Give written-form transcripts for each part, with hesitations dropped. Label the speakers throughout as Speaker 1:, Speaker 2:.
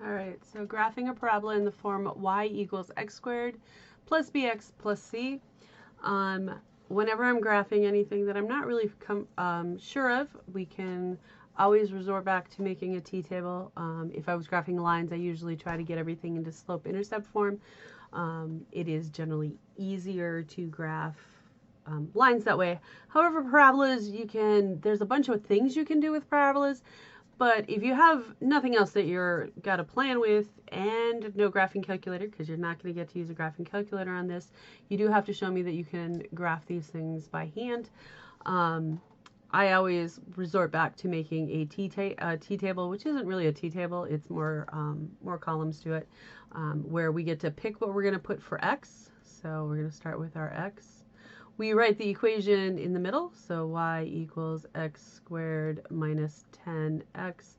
Speaker 1: All right, so graphing a parabola in the form y equals x squared plus bx plus c. Whenever I'm graphing anything that I'm not really sure of, we can always resort back to making a t-table. If I was graphing lines, I usually try to get everything into slope-intercept form. It is generally easier to graph lines that way. However, parabolas, there's a bunch of things you can do with parabolas. But if you have nothing else that you're got a plan with and no graphing calculator, because you're not going to get to use a graphing calculator on this, you do have to show me that you can graph these things by hand. I always resort back to making a t-table, which isn't really a t-table. It's more columns to it, where we get to pick what we're going to put for x. So we're going to start with our x. We write the equation in the middle, so y equals x squared minus 10x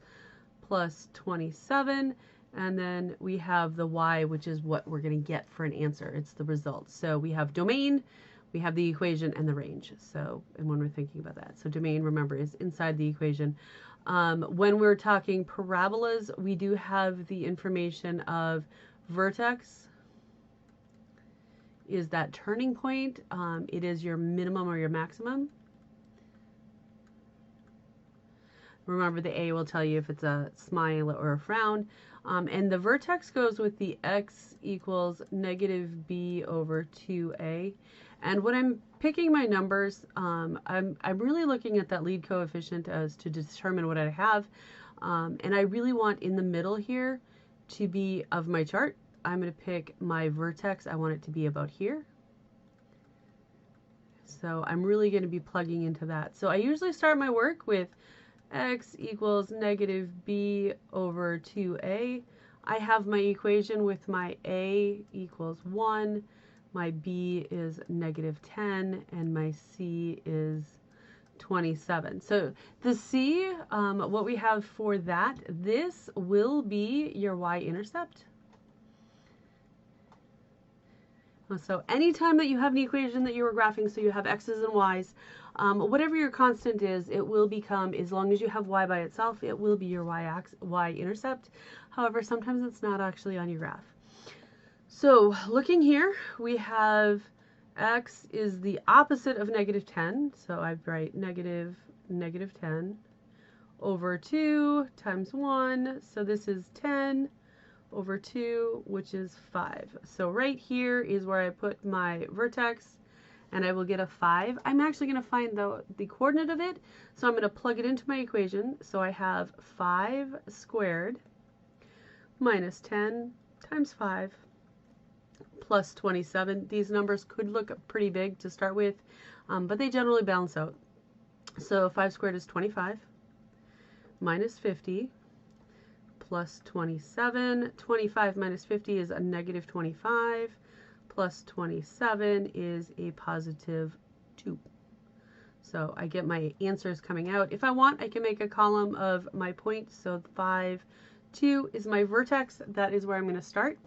Speaker 1: plus 27, and then we have the y, which is what we're going to get for an answer. It's the result. So we have domain, we have the equation, and the range. So, and when we're thinking about that, so domain, remember, is inside the equation. When we're talking parabolas, we do have the information of vertex is that turning point. It is your minimum or your maximum. Remember, the A will tell you if it's a smile or a frown. And the vertex goes with the x equals negative b over 2a. And when I'm picking my numbers, I'm really looking at that lead coefficient as to determine what I have. And I really want in the middle here to be of my chart. I'm going to pick my vertex. I want it to be about here. So I'm really going to be plugging into that. So I usually start my work with x equals negative b over 2a. I have my equation with my a equals 1, my b is negative 10, and my c is 27. So the c, what we have for that, this will be your y-intercept. So anytime that you have an equation that you were graphing, so you have x's and y's, whatever your constant is, it will become, as long as you have y by itself, it will be your y-intercept. However, sometimes it's not actually on your graph. So looking here, we have x is the opposite of negative 10. So I write negative 10 over 2 times 1. So this is 10 over 2, which is 5. So right here is where I put my vertex, and I will get a 5. I'm actually going to find the coordinate of it, so I'm going to plug it into my equation. So I have 5 squared minus 10 times 5 plus 27. These numbers could look pretty big to start with, but they generally balance out. So 5 squared is 25 minus 50 plus 27. 25 minus 50 is a negative 25. Plus 27 is a positive 2. So I get my answers coming out. If I want, I can make a column of my points. So 5, 2 is my vertex. That is where I'm going to start.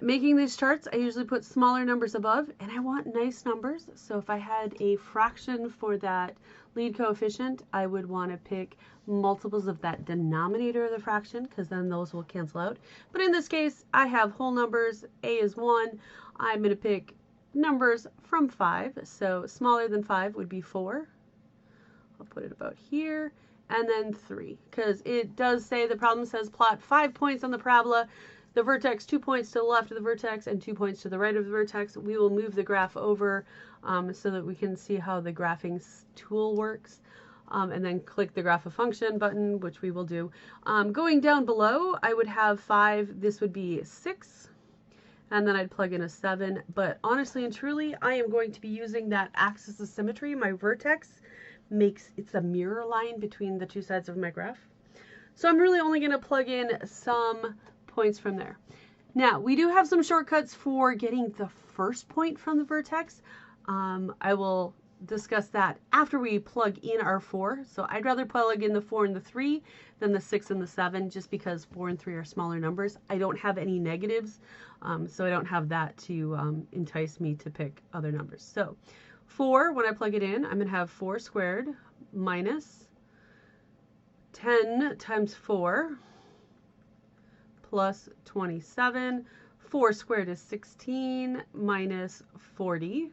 Speaker 1: Making these charts, I usually put smaller numbers above, and I want nice numbers. So if I had a fraction for that lead coefficient, I would want to pick multiples of that denominator of the fraction, because then those will cancel out. But in this case, I have whole numbers. A is 1. I'm going to pick numbers from 5. So smaller than 5 would be 4. I'll put it about here. And then 3, because it does say, the problem says plot 5 points on the parabola. The vertex, 2 points to the left of the vertex and 2 points to the right of the vertex. We will move the graph over so that we can see how the graphing tool works. And then click the graph a function button, which we will do. Going down below, I would have 5. This would be 6. And then I'd plug in a 7. But honestly and truly, I am going to be using that axis of symmetry. My vertex it's a mirror line between the two sides of my graph. So I'm really only going to plug in some points from there. Now, we do have some shortcuts for getting the first point from the vertex. I will discuss that after we plug in our 4. So I'd rather plug in the 4 and the 3 than the 6 and the 7, just because 4 and 3 are smaller numbers. I don't have any negatives, so I don't have that to entice me to pick other numbers. So 4, when I plug it in, I'm going to have 4 squared minus 10 times 4 plus 27. 4 squared is 16 minus 40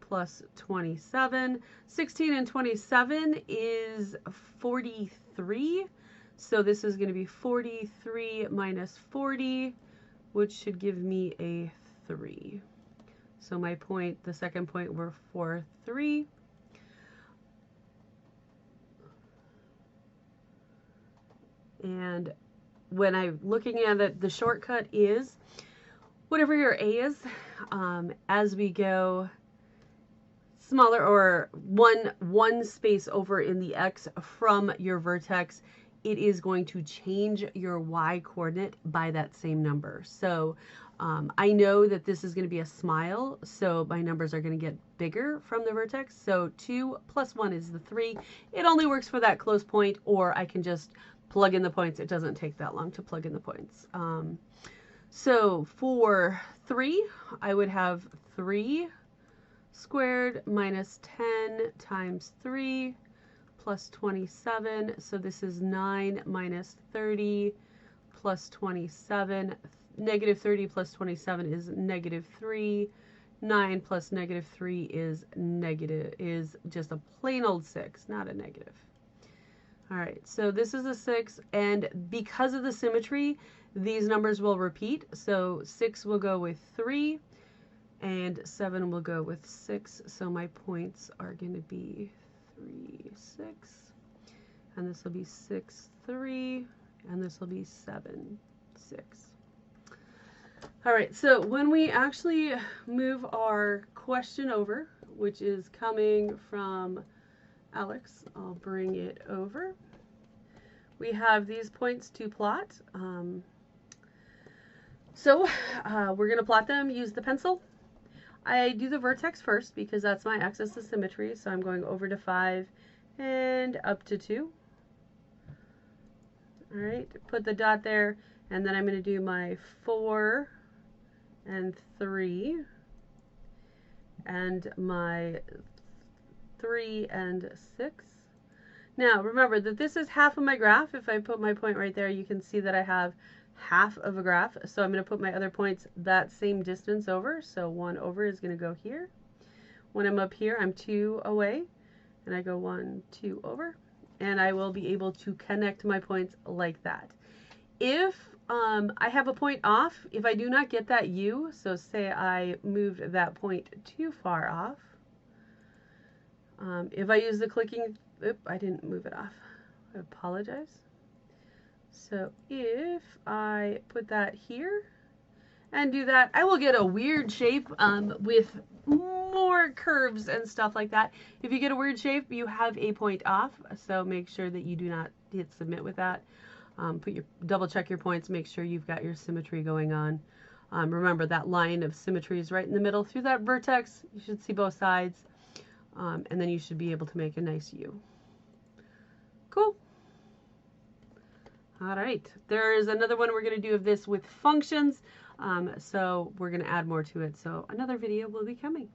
Speaker 1: plus 27. 16 and 27 is 43. So this is going to be 43 minus 40, which should give me a 3. So my point, the second point, were 4, 3. And when I'm looking at it, the shortcut is whatever your A is, as we go smaller or one space over in the X from your vertex, it is going to change your Y coordinate by that same number. So I know that this is going to be a smile, so my numbers are going to get bigger from the vertex. So 2 plus 1 is the 3. It only works for that close point, or I can just plug in the points. It doesn't take that long to plug in the points. So for 3, I would have 3 squared minus 10 times 3 plus 27. So this is 9 minus 30 plus 27. Negative 30 plus 27 is negative 3. 9 plus negative 3 is just a plain old 6, not a negative. All right, so this is a 6, and because of the symmetry, these numbers will repeat. So 6 will go with 3, and 7 will go with 6. So my points are going to be 3, 6, and this will be 6, 3, and this will be 7, 6. All right, so when we actually move our question over, which is coming from Alex, I'll bring it over. We have these points to plot. We're going to plot them, use the pencil. I do the vertex first because that's my axis of symmetry, so I'm going over to 5 and up to 2. All right, put the dot there, and then I'm going to do my 4 and 3 and my 3 and 6. Now remember that this is half of my graph. If I put my point right there, you can see that I have half of a graph. So I'm going to put my other points that same distance over. So 1 over is going to go here. When I'm up here, I'm 2 away, and I go 1, 2 over, and I will be able to connect my points like that. If I have a point off, if I do not get that U, so say I moved that point too far off, if I use the clicking, I didn't move it off, I apologize. So if I put that here and do that, I will get a weird shape with more curves and stuff like that. If you get a weird shape, you have a point off, so make sure that you do not hit submit with that. Double check your points, make sure you've got your symmetry going on. Remember that line of symmetry is right in the middle through that vertex. You should see both sides, and then you should be able to make a nice U. Cool. All right, there is another one we're going to do of this with functions, so we're going to add more to it. So another video will be coming.